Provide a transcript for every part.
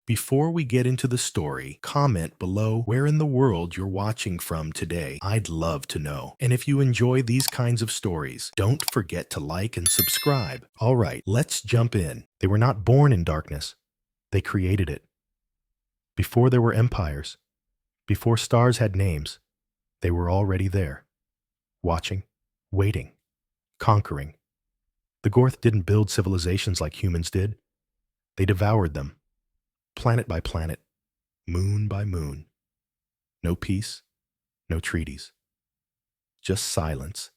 Before we get into the story, comment below where in the world you're watching from today. I'd love to know. And if you enjoy these kinds of stories, don't forget to like and subscribe. All right, let's jump in. They were not born in darkness. They created it. Before there were empires, before stars had names, they were already there. Watching, waiting, conquering. The Gorth didn't build civilizations like humans did. They devoured them. Planet by planet, moon by moon. No peace, no treaties. Just silence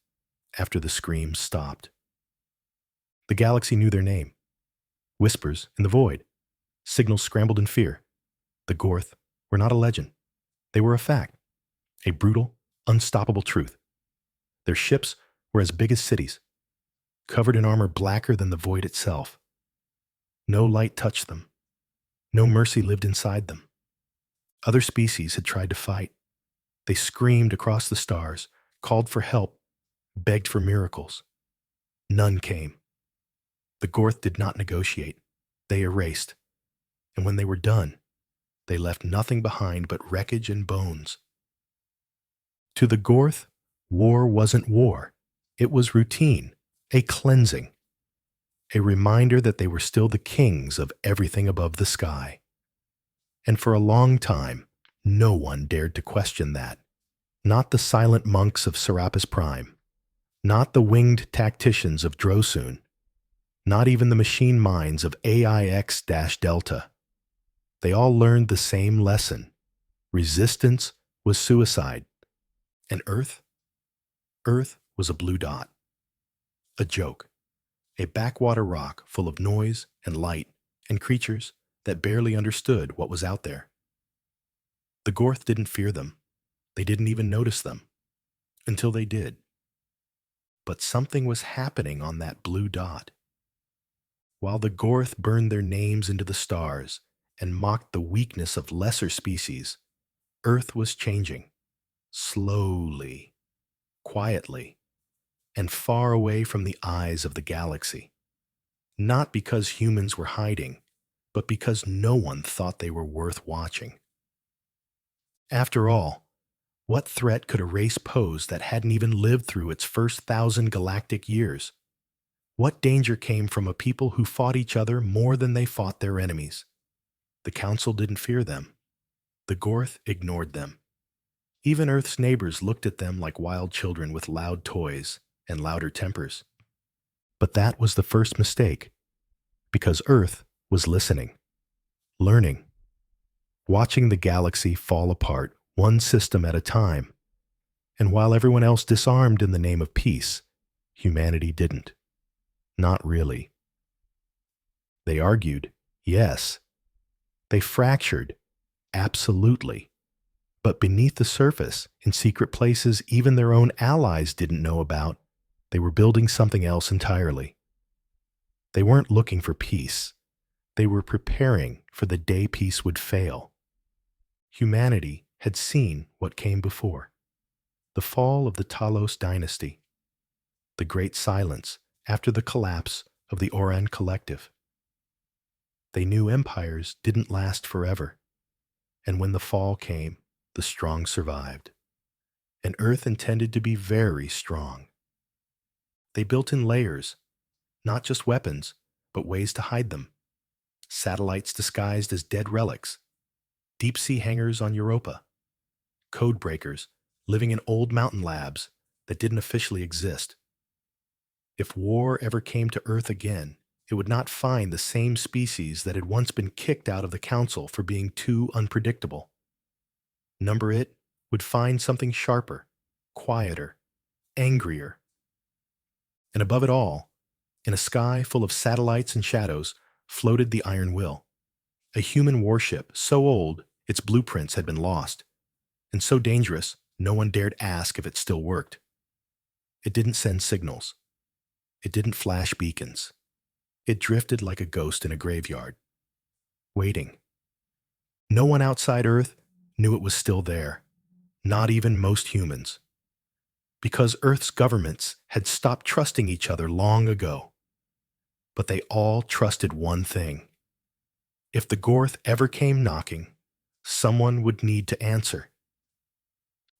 after the screams stopped. The galaxy knew their name. Whispers in the void. Signals scrambled in fear. The Gorth were not a legend. They were a fact. A brutal, unstoppable truth. Their ships were as big as cities, covered in armor blacker than the void itself. No light touched them. No mercy lived inside them. Other species had tried to fight. They screamed across the stars, called for help, begged for miracles. None came. The Gorth did not negotiate. They erased. And when they were done, they left nothing behind but wreckage and bones. To the Gorth, war wasn't war. It was routine, a cleansing. A reminder that they were still the kings of everything above the sky. And for a long time, no one dared to question that. Not the silent monks of Serapis Prime, not the winged tacticians of Drosoon, not even the machine minds of AIX-Delta. They all learned the same lesson. Resistance was suicide. And Earth was a blue dot. A joke. A backwater rock full of noise and light and creatures that barely understood what was out there. The Gorth didn't fear them. They didn't even notice them. Until they did. But something was happening on that blue dot. While the Gorth burned their names into the stars and mocked the weakness of lesser species, Earth was changing. Slowly. Quietly. And far away from the eyes of the galaxy. Not because humans were hiding, but because no one thought they were worth watching. After all, what threat could a race pose that hadn't even lived through its first 1,000 galactic years? What danger came from a people who fought each other more than they fought their enemies? The Council didn't fear them. The Gorth ignored them. Even Earth's neighbors looked at them like wild children with loud toys and louder tempers. But that was the first mistake, because Earth was listening, learning, watching the galaxy fall apart one system at a time. And while everyone else disarmed in the name of peace, humanity didn't. Not really. They argued, yes. They fractured, absolutely. But beneath the surface, in secret places even their own allies didn't know about, they were building something else entirely. They weren't looking for peace. They were preparing for the day peace would fail. Humanity had seen what came before. The fall of the Talos dynasty. The Great Silence after the collapse of the Oran Collective. They knew empires didn't last forever. And when the fall came, the strong survived. And Earth intended to be very strong. They built in layers, not just weapons, but ways to hide them. Satellites disguised as dead relics. Deep-sea hangars on Europa. Code breakers living in old mountain labs that didn't officially exist. If war ever came to Earth again, it would not find the same species that had once been kicked out of the Council for being too unpredictable. Number It would find something sharper, quieter, angrier. And above it all, in a sky full of satellites and shadows, floated the Iron Will, a human warship so old its blueprints had been lost, and so dangerous no one dared ask if it still worked. It didn't send signals. It didn't flash beacons. It drifted like a ghost in a graveyard, waiting. No one outside Earth knew it was still there, not even most humans. Because Earth's governments had stopped trusting each other long ago. But they all trusted one thing. If the Gorth ever came knocking, someone would need to answer.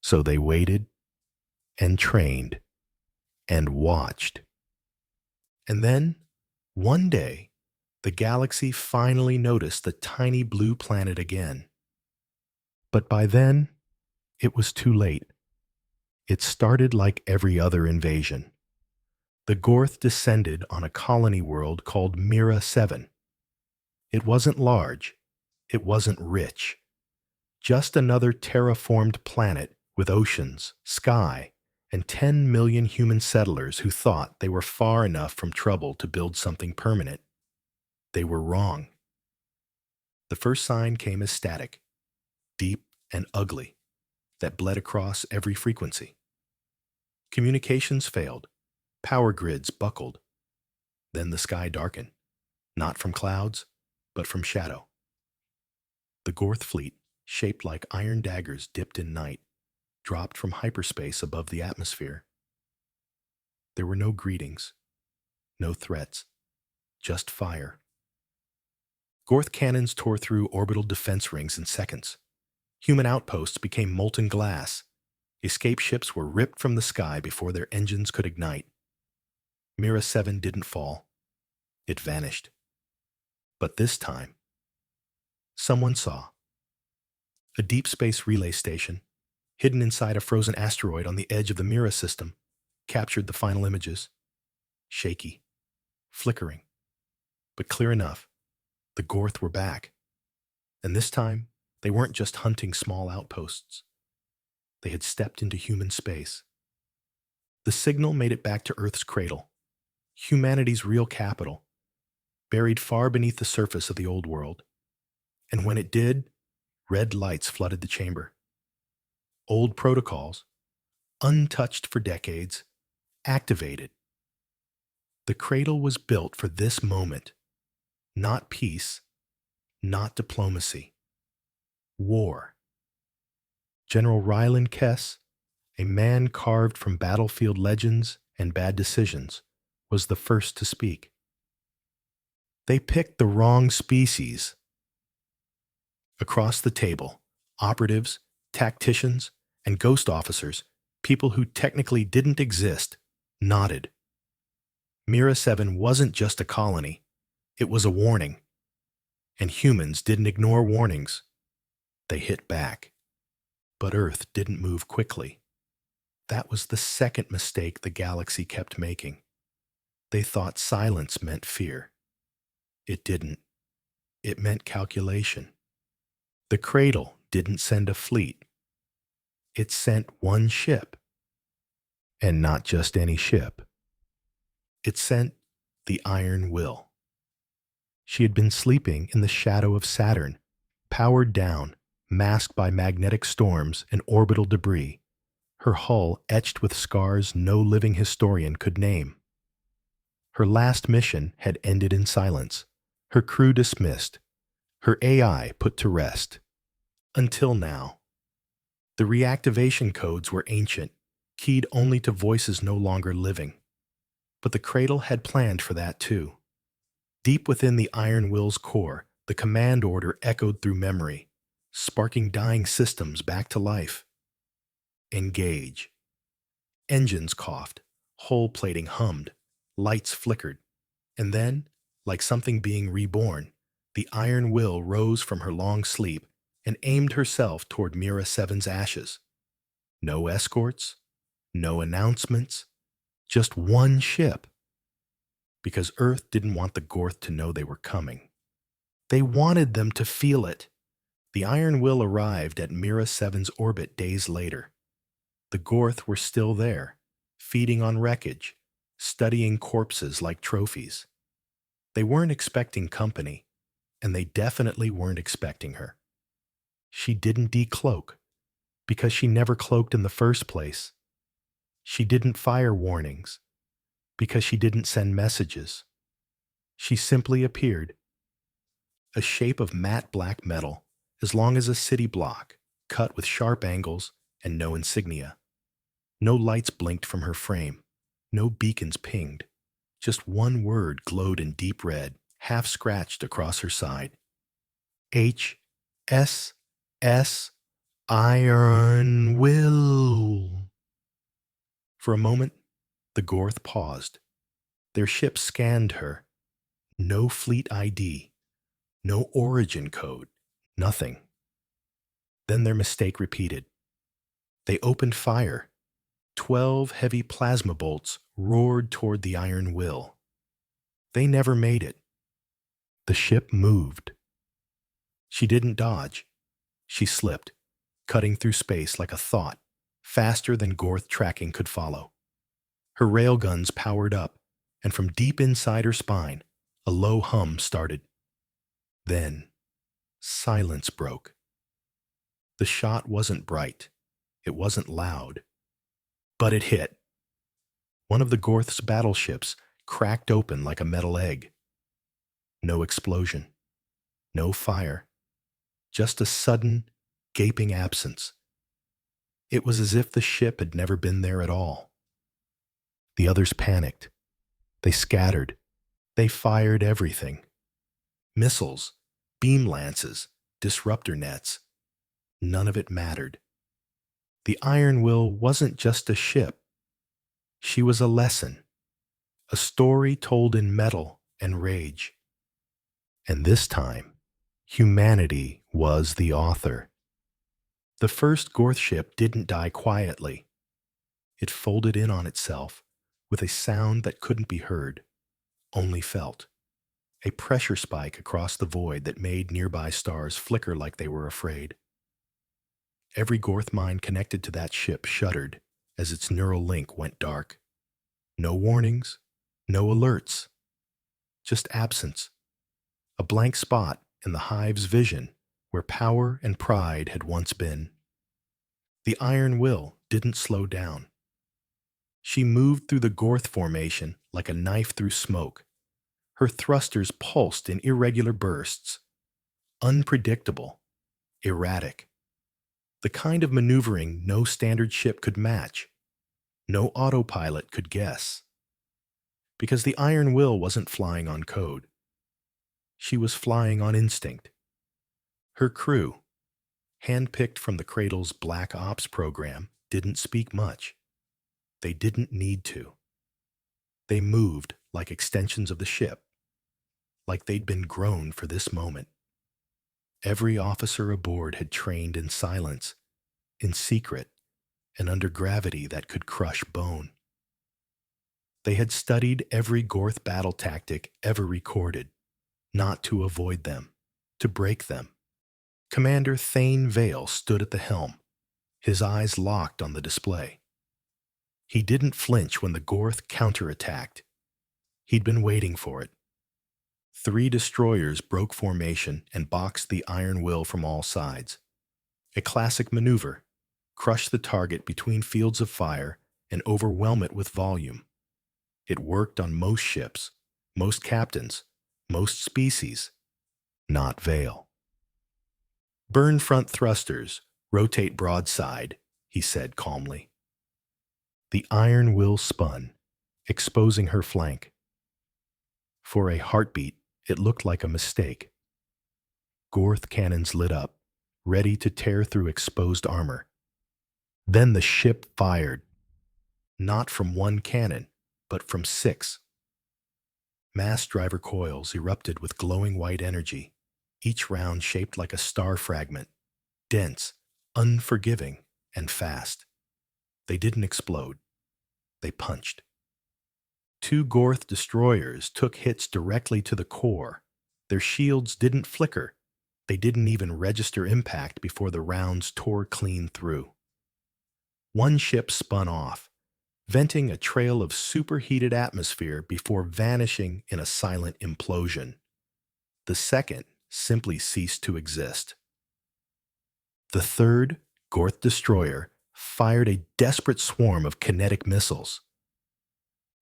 So they waited and trained and watched. And then, one day, the galaxy finally noticed the tiny blue planet again. But by then, it was too late. It started like every other invasion. The Gorth descended on a colony world called Mira 7. It wasn't large. It wasn't rich. Just another terraformed planet with oceans, sky, and 10 million human settlers who thought they were far enough from trouble to build something permanent. They were wrong. The first sign came as static, deep and ugly, that bled across every frequency. Communications failed. Power grids buckled. Then the sky darkened, not from clouds, but from shadow. The Gorth fleet, shaped like iron daggers dipped in night, dropped from hyperspace above the atmosphere. There were no greetings, no threats, just fire. Gorth cannons tore through orbital defense rings in seconds. Human outposts became molten glass. Escape ships were ripped from the sky before their engines could ignite. Mira 7 didn't fall. It vanished. But this time, someone saw. A deep space relay station, hidden inside a frozen asteroid on the edge of the Mira system, captured the final images. Shaky, flickering, but clear enough. The Gorth were back. And this time, they weren't just hunting small outposts. They had stepped into human space. The signal made it back to Earth's cradle, humanity's real capital, buried far beneath the surface of the old world. And when it did, red lights flooded the chamber. Old protocols, untouched for decades, activated. The cradle was built for this moment. Not peace, not diplomacy. War. General Ryland Kess, a man carved from battlefield legends and bad decisions, was the first to speak. They picked the wrong species. Across the table, operatives, tacticians, and ghost officers, people who technically didn't exist, nodded. Mira 7 wasn't just a colony. It was a warning. And humans didn't ignore warnings. They hit back. But Earth didn't move quickly. That was the second mistake the galaxy kept making. They thought silence meant fear. It didn't. It meant calculation. The cradle didn't send a fleet. It sent one ship. And not just any ship. It sent the Iron Will. She had been sleeping in the shadow of Saturn, powered down, masked by magnetic storms and orbital debris, her hull etched with scars no living historian could name. Her last mission had ended in silence, her crew dismissed, her AI put to rest. Until now. The reactivation codes were ancient, keyed only to voices no longer living. But the cradle had planned for that too. Deep within the Iron Will's core, the command order echoed through memory, sparking dying systems back to life. Engage. Engines coughed, hull plating hummed, lights flickered, and then, like something being reborn, the Iron Will rose from her long sleep and aimed herself toward Mira 7's ashes. No escorts, no announcements, just one ship. Because Earth didn't want the Gorth to know they were coming. They wanted them to feel it. The Iron Will arrived at Mira 7's orbit days later. The Gorth were still there, feeding on wreckage, studying corpses like trophies. They weren't expecting company, and they definitely weren't expecting her. She didn't decloak, because she never cloaked in the first place. She didn't fire warnings, because she didn't send messages. She simply appeared. A shape of matte black metal, as long as a city block, cut with sharp angles and no insignia. No lights blinked from her frame, no beacons pinged. Just one word glowed in deep red, half scratched across her side. HSS Iron Will. For a moment, the Gorth paused. Their ship scanned her. No fleet ID, no origin code, nothing. Then their mistake repeated. They opened fire. 12 heavy plasma bolts roared toward the Iron Will. They never made it. The ship moved. She didn't dodge. She slipped, cutting through space like a thought, faster than Gorth tracking could follow. Her railguns powered up, and from deep inside her spine, a low hum started. Then, silence broke. The shot wasn't bright. It wasn't loud. But it hit. One of the Gorth's battleships cracked open like a metal egg. No explosion. No fire. Just a sudden, gaping absence. It was as if the ship had never been there at all. The others panicked. They scattered. They fired everything. Missiles, beam lances, disruptor nets. None of it mattered. The Iron Will wasn't just a ship. She was a lesson, a story told in metal and rage. And this time, humanity was the author. The first Gorth ship didn't die quietly. It folded in on itself with a sound that couldn't be heard, only felt. A pressure spike across the void that made nearby stars flicker like they were afraid. Every Gorth mind connected to that ship shuddered as its neural link went dark. No warnings, no alerts, just absence. A blank spot in the hive's vision where power and pride had once been. The Iron Will didn't slow down. She moved through the Gorth formation like a knife through smoke. Her thrusters pulsed in irregular bursts, unpredictable, erratic. The kind of maneuvering no standard ship could match, no autopilot could guess. Because the Iron Will wasn't flying on code. She was flying on instinct. Her crew, handpicked from the Cradle's Black Ops program, didn't speak much. They didn't need to. They moved like extensions of the ship, like they'd been grown for this moment. Every officer aboard had trained in silence, in secret, and under gravity that could crush bone. They had studied every Gorth battle tactic ever recorded, not to avoid them, to break them. Commander Thane Vale stood at the helm, his eyes locked on the display. He didn't flinch when the Gorth counterattacked. He'd been waiting for it. 3 destroyers broke formation and boxed the Iron Will from all sides. A classic maneuver: crush the target between fields of fire and overwhelm it with volume. It worked on most ships, most captains, most species, not Vale. Burn front thrusters, rotate broadside, he said calmly. The Iron Will spun, exposing her flank. For a heartbeat, it looked like a mistake. Gorth cannons lit up, ready to tear through exposed armor. Then the ship fired, not from one cannon, but from 6. Mass driver coils erupted with glowing white energy, each round shaped like a star fragment, dense, unforgiving, and fast. They didn't explode. They punched. 2 Gorth destroyers took hits directly to the core. Their shields didn't flicker. They didn't even register impact before the rounds tore clean through. One ship spun off, venting a trail of superheated atmosphere before vanishing in a silent implosion. The second simply ceased to exist. The third Gorth destroyer fired a desperate swarm of kinetic missiles.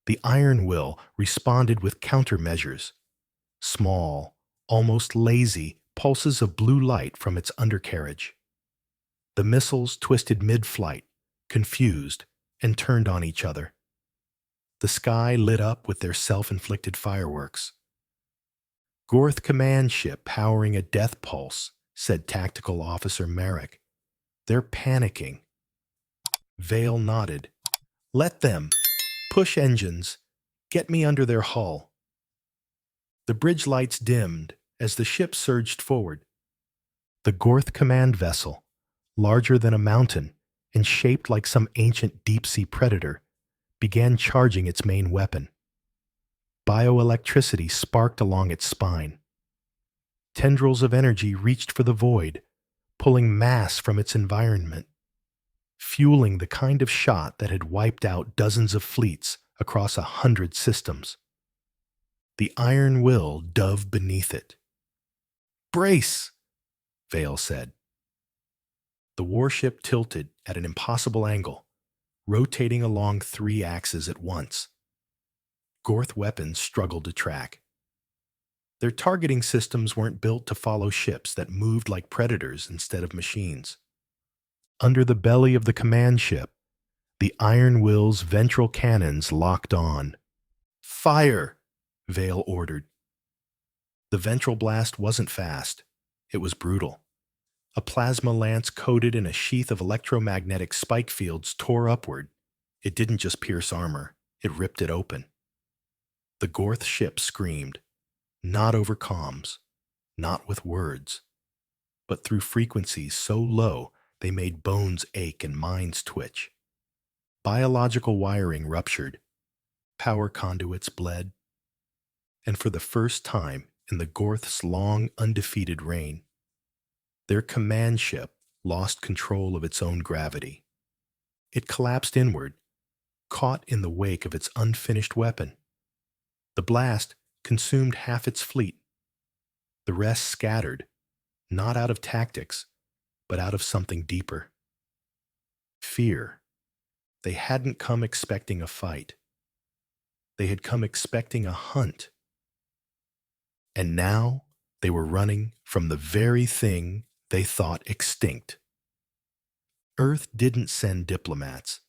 The Iron Will responded with countermeasures, small, almost lazy pulses of blue light from its undercarriage. The missiles twisted mid-flight, confused, and turned on each other. The sky lit up with their self-inflicted fireworks. Gorth command ship powering a death pulse, said Tactical Officer Merrick. They're panicking. Vale nodded. Let them. Push engines. Get me under their hull. The bridge lights dimmed as the ship surged forward. The Gorth command vessel, larger than a mountain and shaped like some ancient deep-sea predator, began charging its main weapon. Bioelectricity sparked along its spine. Tendrils of energy reached for the void, pulling mass from its environment, fueling the kind of shot that had wiped out dozens of fleets across 100 systems. The iron will dove beneath it. Brace, Vale said. The warship tilted at an impossible angle, rotating along 3 axes at once. Gorth weapons struggled to track. Their targeting systems weren't built to follow ships that moved like predators instead of machines. Under the belly of the command ship, the Iron Will's ventral cannons locked on. Fire! Vale ordered. The ventral blast wasn't fast. It was brutal. A plasma lance coated in a sheath of electromagnetic spike fields tore upward. It didn't just pierce armor, it ripped it open. The Gorth ship screamed, not over comms, not with words, but through frequencies so low they made bones ache and minds twitch. Biological wiring ruptured, power conduits bled, and for the first time in the Gorth's long, undefeated reign, their command ship lost control of its own gravity. It collapsed inward, caught in the wake of its unfinished weapon. The blast consumed half its fleet. The rest scattered, not out of tactics, but out of something deeper. Fear. They hadn't come expecting a fight. They had come expecting a hunt. And now they were running from the very thing they thought extinct. Earth didn't send diplomats.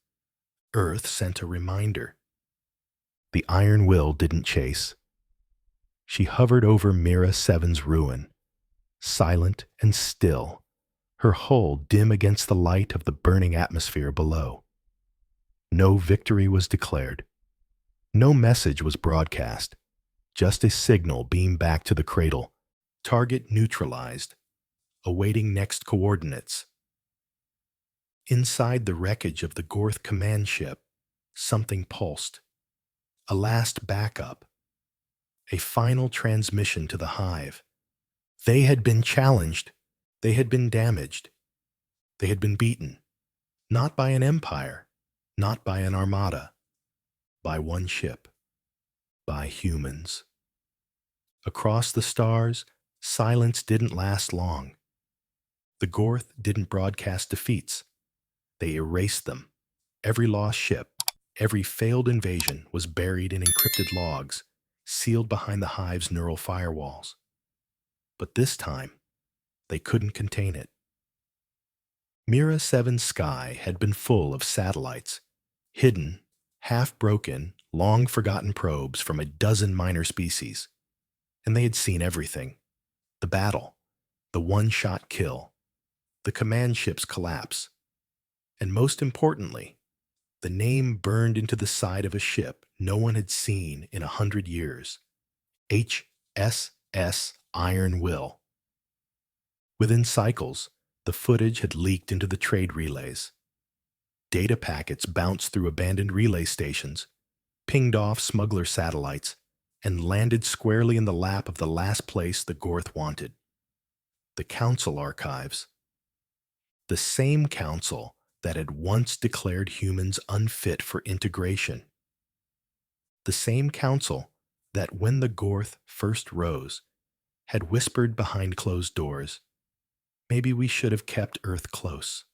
Earth sent a reminder. The Iron Will didn't chase. She hovered over Mira 7's ruin, silent and still, her hull dim against the light of the burning atmosphere below. No victory was declared. No message was broadcast. Just a signal beamed back to the cradle. Target neutralized. Awaiting next coordinates. Inside the wreckage of the Gorth command ship, something pulsed. A last backup. A final transmission to the hive. They had been challenged. They had been damaged. They had been beaten. Not by an empire. Not by an armada. By one ship. By humans. Across the stars, silence didn't last long. The Gorth didn't broadcast defeats. They erased them. Every lost ship, every failed invasion was buried in encrypted logs, sealed behind the hive's neural firewalls. But this time, they couldn't contain it. Mira 7's sky had been full of satellites, hidden, half-broken, long-forgotten probes from a dozen minor species. And they had seen everything. The battle, the one-shot kill, the command ship's collapse, and most importantly, the name burned into the side of a ship no one had seen in 100 years. HSS Iron Will. Within cycles, the footage had leaked into the trade relays. Data packets bounced through abandoned relay stations, pinged off smuggler satellites, and landed squarely in the lap of the last place the Gorth wanted. The Council archives. The same council that had once declared humans unfit for integration. The same council that, when the Gorth first rose, had whispered behind closed doors, maybe we should have kept Earth close.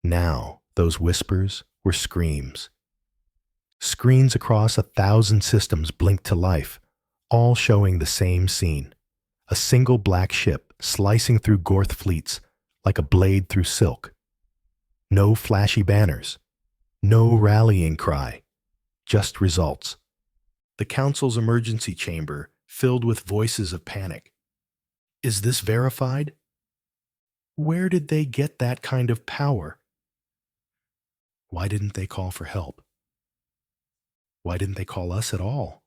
Now, those whispers were screams. Screens across 1,000 systems blinked to life, all showing the same scene. A single black ship slicing through Gorth fleets like a blade through silk. No flashy banners. No rallying cry. Just results. The Council's emergency chamber filled with voices of panic. Is this verified? Where did they get that kind of power? Why didn't they call for help? Why didn't they call us at all?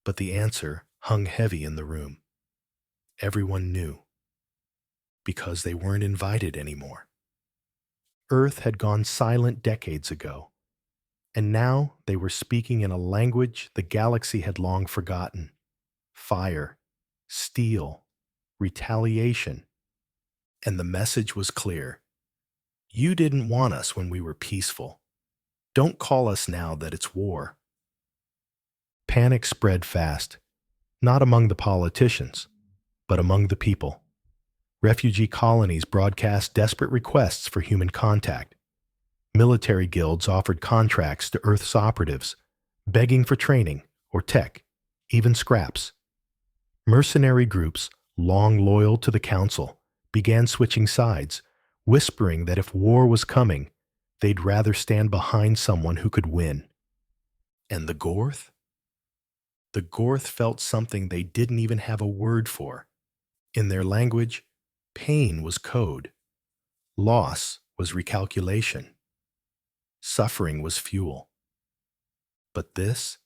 But the answer hung heavy in the room. Everyone knew. Because they weren't invited anymore. Earth had gone silent decades ago, and now they were speaking in a language the galaxy had long forgotten. Fire, steel, retaliation. And the message was clear. You didn't want us when we were peaceful. Don't call us now that it's war. Panic spread fast, not among the politicians, but among the people. Refugee colonies broadcast desperate requests for human contact. Military guilds offered contracts to Earth's operatives, begging for training or tech, even scraps. Mercenary groups, long loyal to the Council, began switching sides, whispering that if war was coming, they'd rather stand behind someone who could win. And the Gorth? The Gorth felt something they didn't even have a word for. In their language, pain was code. Loss was recalculation. Suffering was fuel. But this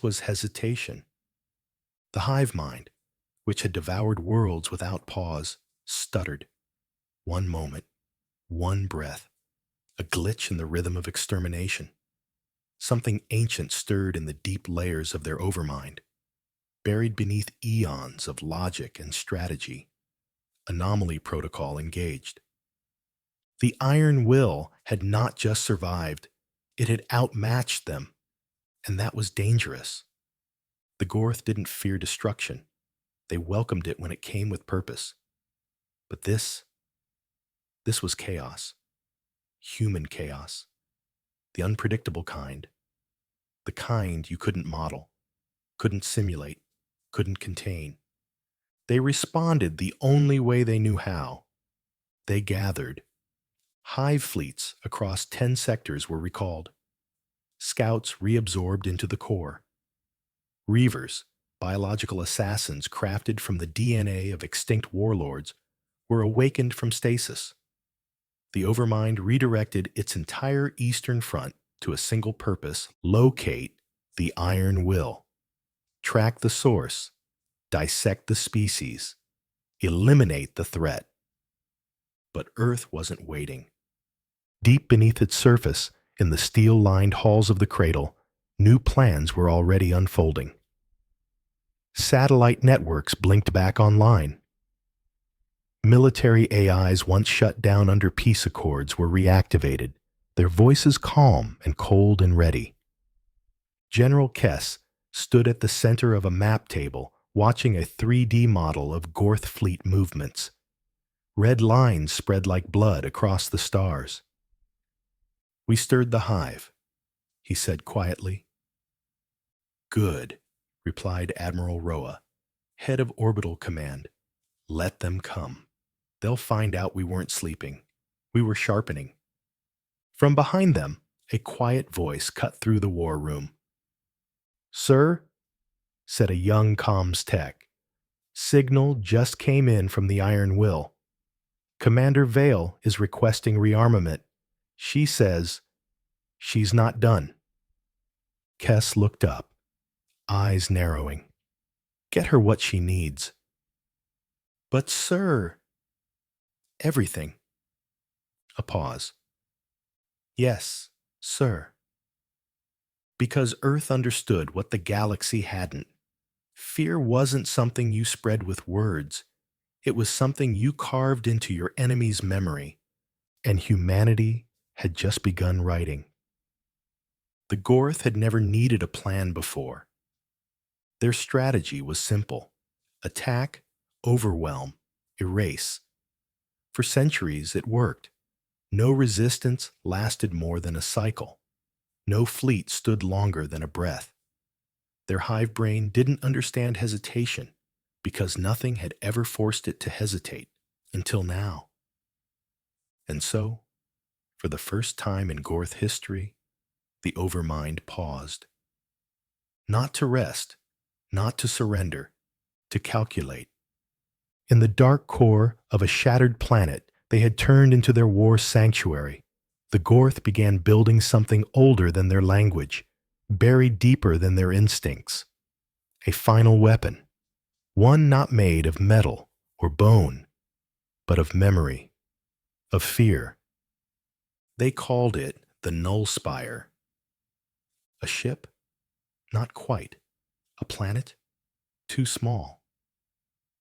was hesitation. The hive mind, which had devoured worlds without pause, stuttered. One moment, one breath, a glitch in the rhythm of extermination. Something ancient stirred in the deep layers of their overmind, buried beneath eons of logic and strategy. Anomaly protocol engaged. The iron will had not just survived, it had outmatched them, and that was dangerous. The Gorth didn't fear destruction. They welcomed it when it came with purpose. But this was chaos. Human chaos. The unpredictable kind. The kind you couldn't model, couldn't simulate, couldn't contain. They responded the only way they knew how. They gathered. Hive fleets across 10 sectors were recalled. Scouts reabsorbed into the core. Reavers, biological assassins crafted from the DNA of extinct warlords, were awakened from stasis. The Overmind redirected its entire eastern front to a single purpose: locate the Iron Will, track the source, dissect the species, eliminate the threat. But Earth wasn't waiting. Deep beneath its surface, in the steel-lined halls of the cradle, new plans were already unfolding. Satellite networks blinked back online. Military AIs once shut down under peace accords were reactivated, their voices calm and cold and ready. General Kess stood at the center of a map table, watching a 3D model of Gorth fleet movements. Red lines spread like blood across the stars. We stirred the hive, he said quietly. Good, replied Admiral Roa, head of Orbital Command. Let them come. They'll find out we weren't sleeping. We were sharpening. From behind them, a quiet voice cut through the war room. Sir, said a young comms tech, signal just came in from the Iron Will. Commander Vale is requesting rearmament. She says she's not done. Kess looked up, eyes narrowing. Get her what she needs. But sir, everything. A pause. Yes, sir. Because Earth understood what the galaxy hadn't. Fear wasn't something you spread with words. It was something you carved into your enemy's memory, and humanity had just begun writing. The Gorth had never needed a plan before. Their strategy was simple: attack, overwhelm, erase. For centuries it worked. No resistance lasted more than a cycle. No fleet stood longer than a breath. Their hive brain didn't understand hesitation because nothing had ever forced it to hesitate until now. And so, for the first time in Gorth history, the Overmind paused. Not to rest, not to surrender, to calculate. In the dark core of a shattered planet, they had turned into their war sanctuary. The Gorth began building something older than their language, buried deeper than their instincts. A final weapon, one not made of metal or bone, but of memory, of fear. They called it the Null Spire. A ship? Not quite. A planet? Too small.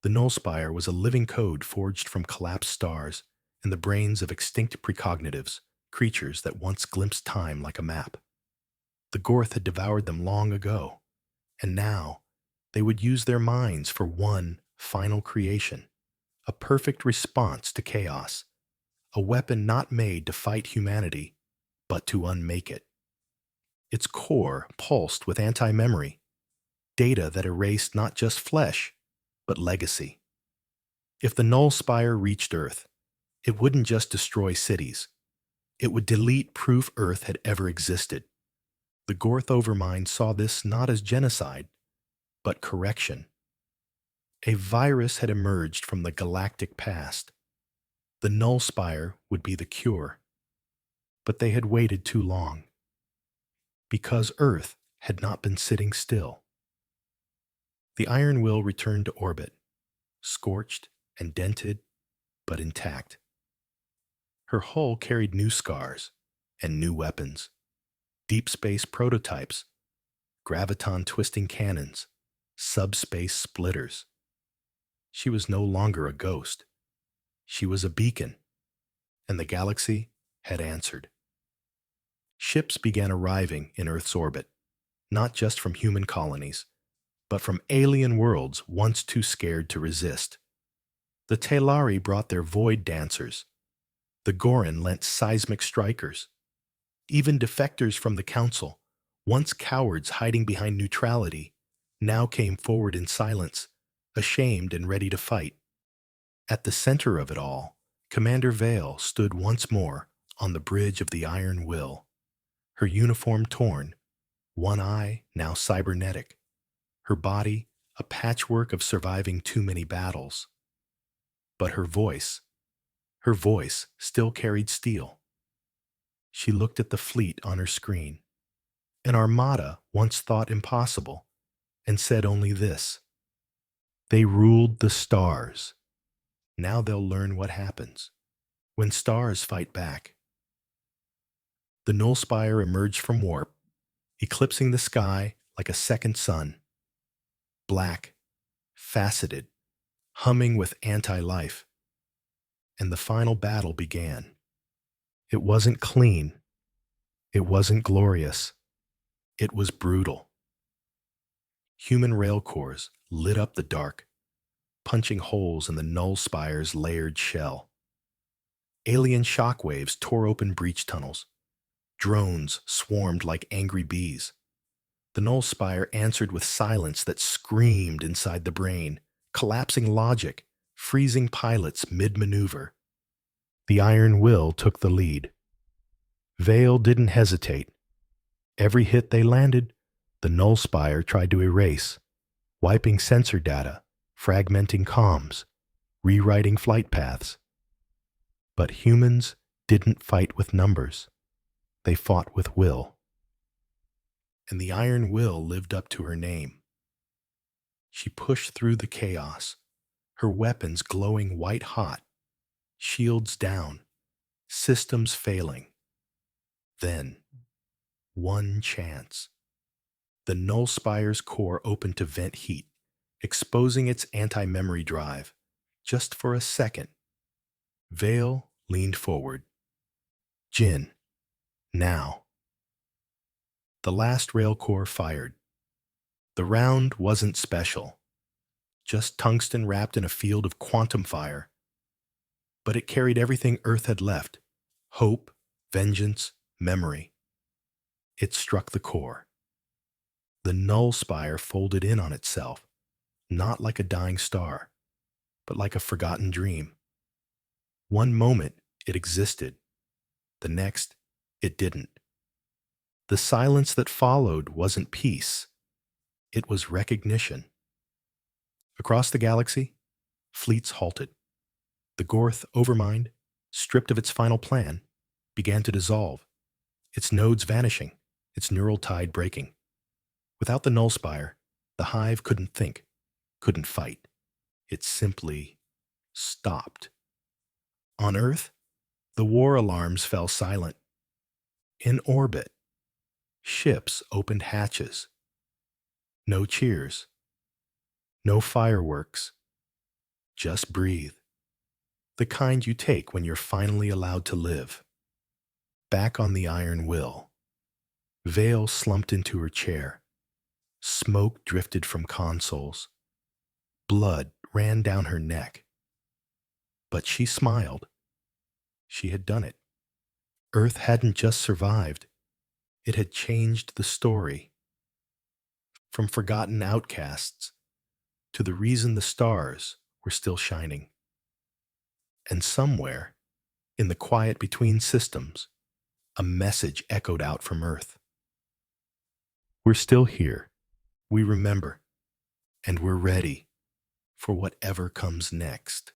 The Null Spire was a living code forged from collapsed stars and the brains of extinct precognitives, creatures that once glimpsed time like a map. The Gorth had devoured them long ago, and now they would use their minds for one final creation, a perfect response to chaos, a weapon not made to fight humanity, but to unmake it. Its core pulsed with anti-memory, data that erased not just flesh, but legacy. If the Null Spire reached Earth, it wouldn't just destroy cities. It would delete proof Earth had ever existed. The Gorth Overmind saw this not as genocide, but correction. A virus had emerged from the galactic past. The Null Spire would be the cure. But they had waited too long. Because Earth had not been sitting still. The Iron Will returned to orbit, scorched and dented, but intact. Her hull carried new scars and new weapons, deep space prototypes, graviton-twisting cannons, subspace splitters. She was no longer a ghost. She was a beacon, and the galaxy had answered. Ships began arriving in Earth's orbit, not just from human colonies, but from alien worlds once too scared to resist. The Telari brought their void dancers. The Goran lent seismic strikers. Even defectors from the Council, once cowards hiding behind neutrality, now came forward in silence, ashamed and ready to fight. At the center of it all, Commander Vale stood once more on the bridge of the Iron Will, her uniform torn, one eye now cybernetic, her body a patchwork of surviving too many battles. But her voice still carried steel. She looked at the fleet on her screen, an armada once thought impossible, and said only this: they ruled the stars. Now they'll learn what happens when stars fight back. The Null Spire emerged from warp, eclipsing the sky like a second sun. Black, faceted, humming with anti-life. And the final battle began. It wasn't clean. It wasn't glorious. It was brutal. Human rail cores lit up the dark, punching holes in the Null Spire's layered shell. Alien shockwaves tore open breach tunnels. Drones swarmed like angry bees. The Null Spire answered with silence that screamed inside the brain, collapsing logic, freezing pilots mid-maneuver. The Iron Will took the lead. Vale didn't hesitate. Every hit they landed, the Null Spire tried to erase, wiping sensor data, fragmenting comms, rewriting flight paths. But humans didn't fight with numbers. They fought with will. And the Iron Will lived up to her name. She pushed through the chaos, her weapons glowing white-hot, shields down, systems failing. Then, one chance. The Null Spire's core opened to vent heat, exposing its anti-memory drive. Just for a second. Vale leaned forward. Jin, now. The last rail core fired. The round wasn't special, just tungsten wrapped in a field of quantum fire. But it carried everything Earth had left: hope, vengeance, memory. It struck the core. The Null Spire folded in on itself, not like a dying star, but like a forgotten dream. One moment it existed, the next it didn't. The silence that followed wasn't peace. It was recognition. Across the galaxy, fleets halted. The Gorth overmind, stripped of its final plan, began to dissolve, its nodes vanishing, its neural tide breaking. Without the Nullspire, the Hive couldn't think, couldn't fight. It simply stopped. On Earth, the war alarms fell silent. In orbit, ships opened hatches. No cheers, no fireworks. Just breathe. The kind you take when you're finally allowed to live. Back on the iron will, Vale slumped into her chair. Smoke drifted from consoles. Blood ran down her neck. But she smiled. She had done it. Earth hadn't just survived. It had changed the story. From forgotten outcasts to the reason the stars were still shining. And somewhere, in the quiet between systems, a message echoed out from Earth. We're still here. We remember. And we're ready for whatever comes next.